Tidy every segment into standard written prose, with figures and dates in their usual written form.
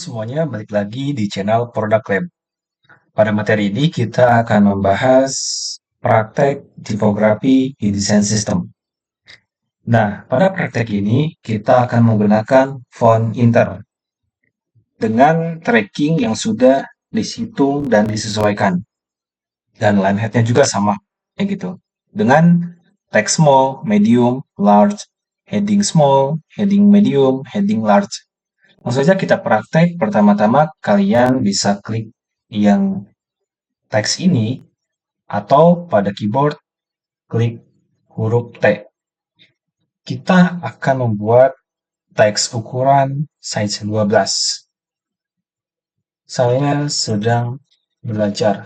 semuanya, balik lagi di channel Product Lab. Pada materi ini kita akan membahas praktek tipografi di desain sistem. Nah, pada praktek ini kita akan menggunakan font Inter dengan tracking yang sudah dihitung dan disesuaikan. Dan line head-nya juga sama, kayak gitu. Dengan text small, medium, large, heading small, heading medium, heading large. Langsung saja kita praktek. Pertama-tama kalian bisa klik yang teks ini atau pada keyboard klik huruf T. Kita akan membuat teks ukuran size 12. Saya sedang belajar.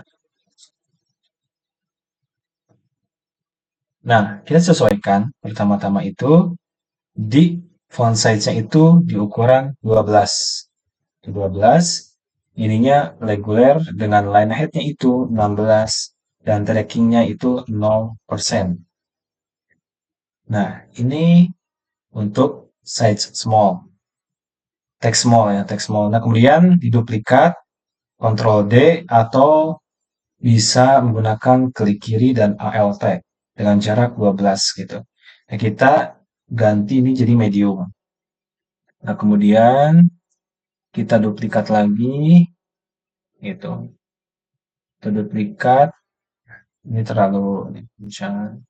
Nah, kita sesuaikan pertama-tama itu di font size-nya itu di ukuran 12. 12, ininya reguler dengan line height-nya itu 16 dan tracking-nya itu 0%. Nah, ini untuk size small. Text small ya, text small. Nah, kemudian diduplikat, Ctrl D, atau bisa menggunakan klik kiri dan Alt dengan jarak 12 gitu. Nah, kita ganti ini jadi medium. Nah, kemudian kita duplikat lagi, gitu. Kita duplikat, ini terlalu jangan.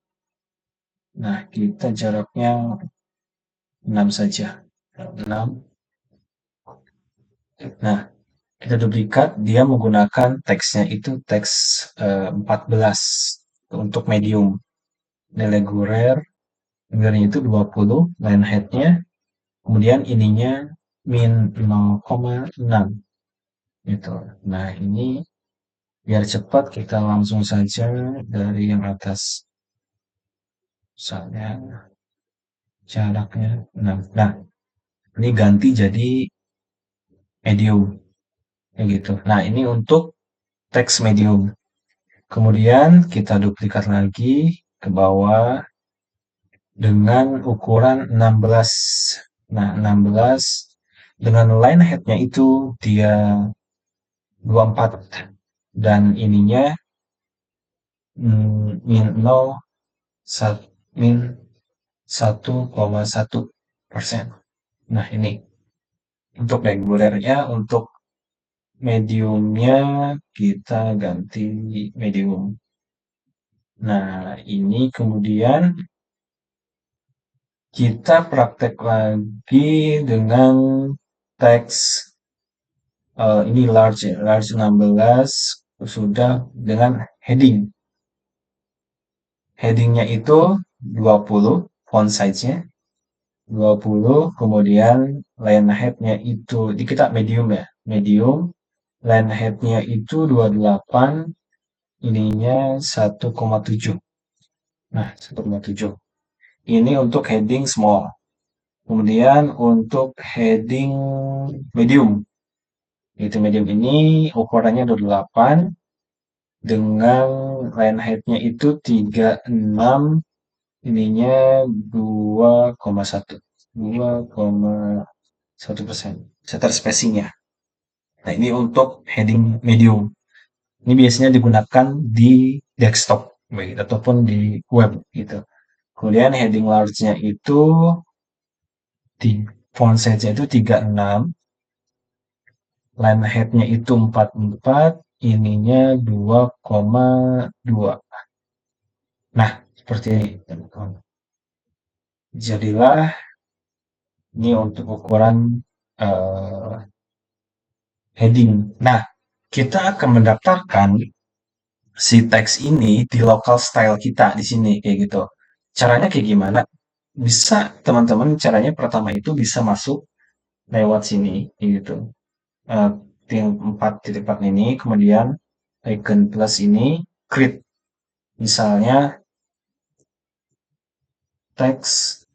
Nah, kita jaraknya 6 saja. 6. Nah, kita duplikat, dia menggunakan teksnya itu teks 14 untuk medium. Ini reguler, regulernya itu 20, line height-nya, kemudian ininya min 0,6 gitu. Nah, ini biar cepat kita langsung saja dari yang atas. Misalnya jaraknya 6. Nah, ini ganti jadi medium kayak gitu. Nah, ini untuk teks medium. Kemudian kita duplikat lagi ke bawah dengan ukuran 16. Nah, 16 dengan line height-nya itu dia 24 dan ininya min 0 min 1,1%. Nah, ini untuk regulernya, untuk mediumnya kita ganti medium. Nah, ini kemudian kita praktek lagi dengan teks ini large ya, large 16 sudah dengan heading. Headingnya itu 20 font size-nya 20, kemudian line height-nya itu di kita medium ya, medium. Line height-nya itu 28, ininya 1,7. Nah, 1,7. Ini untuk heading small. Kemudian untuk heading medium. Itu medium ini ukurannya 28 dengan line height-nya itu 36, ininya 2,1. 2,1%. Center spacing-nya. Nah, ini untuk heading medium. Ini biasanya digunakan di desktop ataupun di web gitu. Kemudian heading large-nya itu di font size-nya itu 36, line height-nya itu 44, ininya 2,2. Nah, seperti ini teman-teman. Jadilah ini untuk ukuran heading. Nah, kita akan mendaftarkan si teks ini di local style kita di sini kayak gitu. Caranya kayak gimana? Bisa teman-teman, caranya pertama itu bisa masuk lewat sini kayak gitu. Eh, yang 4 titik 4 ini, kemudian icon plus ini, create. Misalnya teks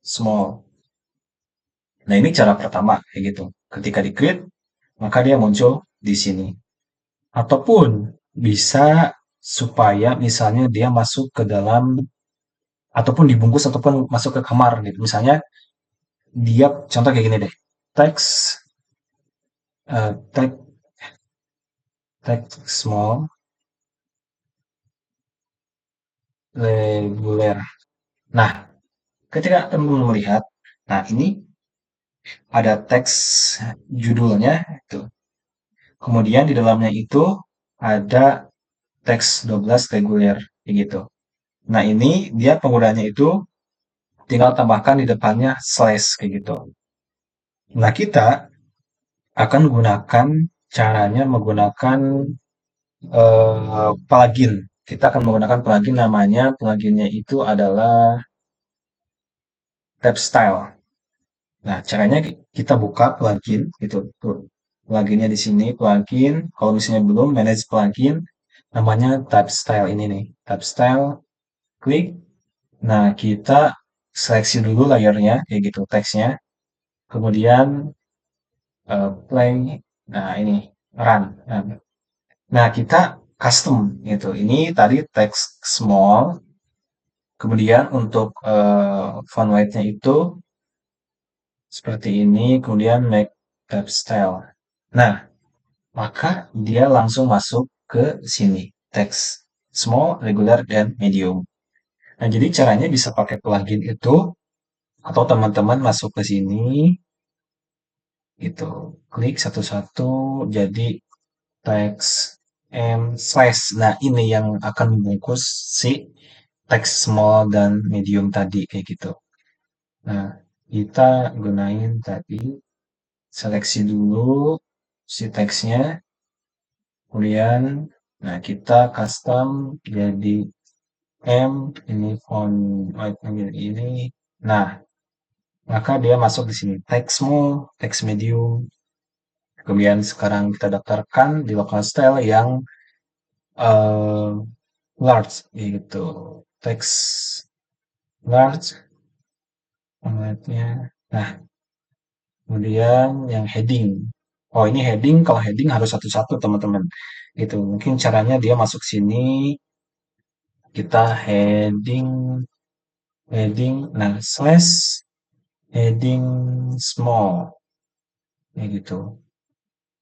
small. Nah, ini cara pertama kayak gitu. Ketika di create, maka dia muncul di sini. Ataupun bisa supaya misalnya dia masuk ke dalam ataupun dibungkus ataupun masuk ke kamar gitu. Misalnya dia contoh kayak gini deh. Teks teks teks small reguler. Nah, ketika teman-teman melihat, nah ini ada teks judulnya itu. Kemudian di dalamnya itu ada teks 12 reguler kayak gitu. Nah, ini dia penggunanya itu tinggal tambahkan di depannya slash kayak gitu. Nah, kita akan gunakan caranya menggunakan plugin. Kita akan menggunakan plugin namanya pluginnya itu adalah Tab Style. Nah, caranya kita buka plugin gitu. Tuh, pluginnya di sini plugin. Kalau misalnya belum manage plugin, namanya Tab Style ini nih. Tab Style, klik. Nah, kita seleksi dulu layernya kayak gitu teksnya. Kemudian play. Nah, ini run. Nah, kita custom gitu. Ini tadi teks small. Kemudian untuk font weight-nya itu seperti ini. Kemudian make tab style. Nah, maka dia langsung masuk ke sini. Teks small, regular, dan medium. Nah, jadi caranya bisa pakai plugin itu atau teman-teman masuk ke sini gitu. Klik satu-satu jadi teks slash. Nah, ini yang akan membungkus si teks small dan medium tadi kayak gitu. Nah, kita gunain tadi seleksi dulu si teksnya, kemudian nah kita custom jadi ini font white ini. Nah, maka dia masuk di sini teks small, teks medium. Kemudian sekarang kita daftarkan di local style yang eh, large yaitu teks large formatnya. Nah, kemudian yang heading. Oh, ini heading. Kalau heading harus satu-satu, teman-teman. Gitu. Mungkin caranya dia masuk sini, kita heading, heading, nah, slash, heading small. Kayak gitu.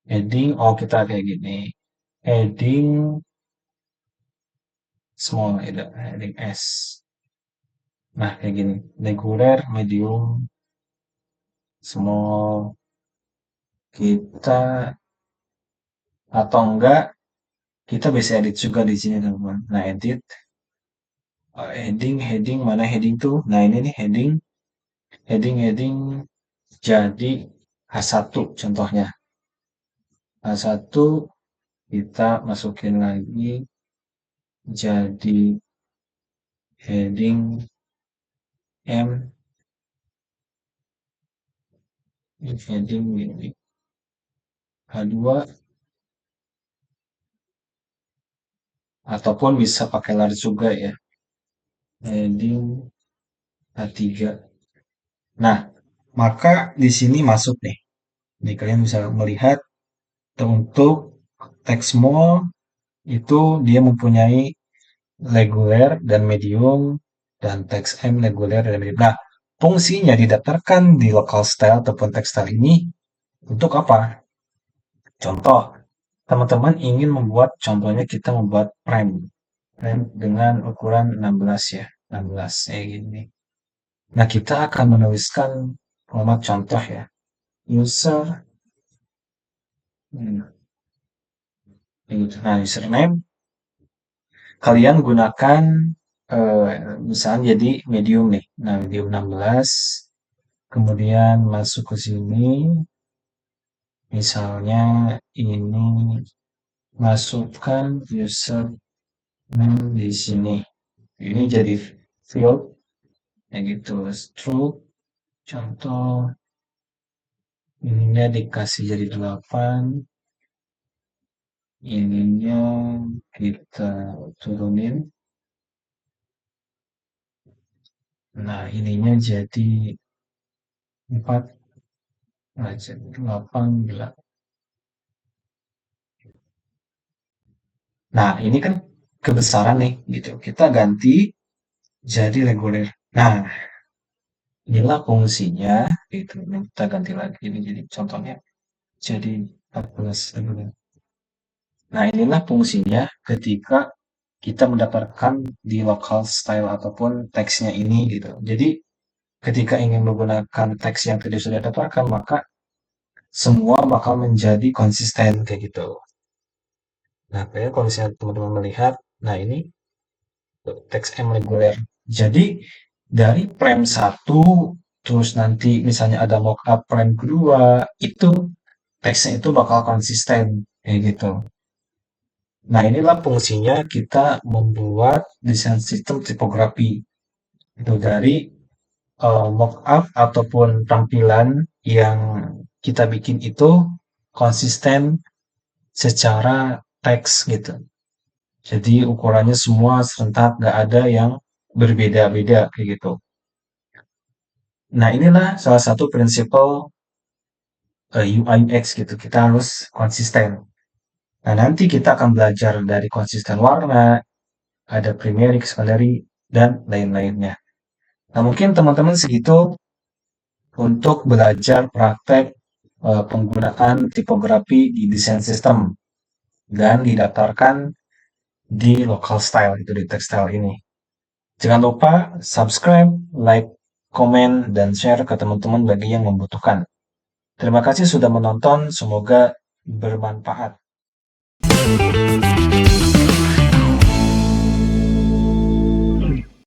Heading, oh kita kayak gini. Heading small, heading S. Nah, kayak gini. Regular, medium, small. Kita, atau enggak, kita bisa edit juga di sini, teman-teman. Nah, edit. Heading mana heading tuh? Nah, ini nih heading jadi H1 contohnya. H1 kita masukin lagi jadi heading M, heading ini H2 ataupun bisa pakai large juga ya. Heading H3. Nah, maka di sini masuk nih. Nih kalian bisa melihat untuk text small itu dia mempunyai reguler dan medium dan teks M reguler dan medium. Nah, fungsinya didaftarkan di local style ataupun text style ini untuk apa? Contoh, teman-teman ingin membuat contohnya kita membuat frame dengan ukuran 16 ya, 16 kayak gini. Nah, kita akan menuliskan format contoh ya. User nah, username kalian gunakan misalnya jadi medium nih. Nah, medium 16. Kemudian masuk ke sini, misalnya ini masukkan username di sini. Ini jadi field, ya gitu, stroke, contoh, ininya dikasih jadi 8, ininya kita turunin. Nah, ininya jadi 4, nah jadi 8, 8. Nah, ini kan kebesaran nih, gitu. Kita ganti jadi reguler. Nah, Inilah fungsinya, gitu. Ini kita ganti lagi ini jadi contohnya jadi 14. Nah, inilah fungsinya ketika kita mendapatkan di local style ataupun teksnya ini gitu. Jadi ketika ingin menggunakan teks yang tadi sudah dapatkan, maka semua bakal menjadi konsisten kayak gitu. Nah, kayak kalau misalnya teman-teman melihat, nah ini teks M reguler. Jadi dari frame 1 terus nanti misalnya ada mockup frame kedua, itu teksnya itu bakal konsisten kayak gitu. Nah, inilah fungsinya kita membuat desain sistem tipografi. Itu dari mockup ataupun tampilan yang kita bikin itu konsisten secara teks gitu. Jadi ukurannya semua serentak, nggak ada yang berbeda-beda kayak gitu. Nah, inilah salah satu prinsipal UI UX gitu. Kita harus konsisten. Nah, nanti kita akan belajar dari konsisten warna, ada primary, secondary, dan lain-lainnya. Nah, mungkin teman-teman segitu untuk belajar praktek penggunaan tipografi di desain sistem dan didaftarkan di local style itu di tekstil ini. Jangan lupa subscribe, like, komen, dan share ke teman-teman bagi yang membutuhkan. Terima kasih sudah menonton, semoga bermanfaat.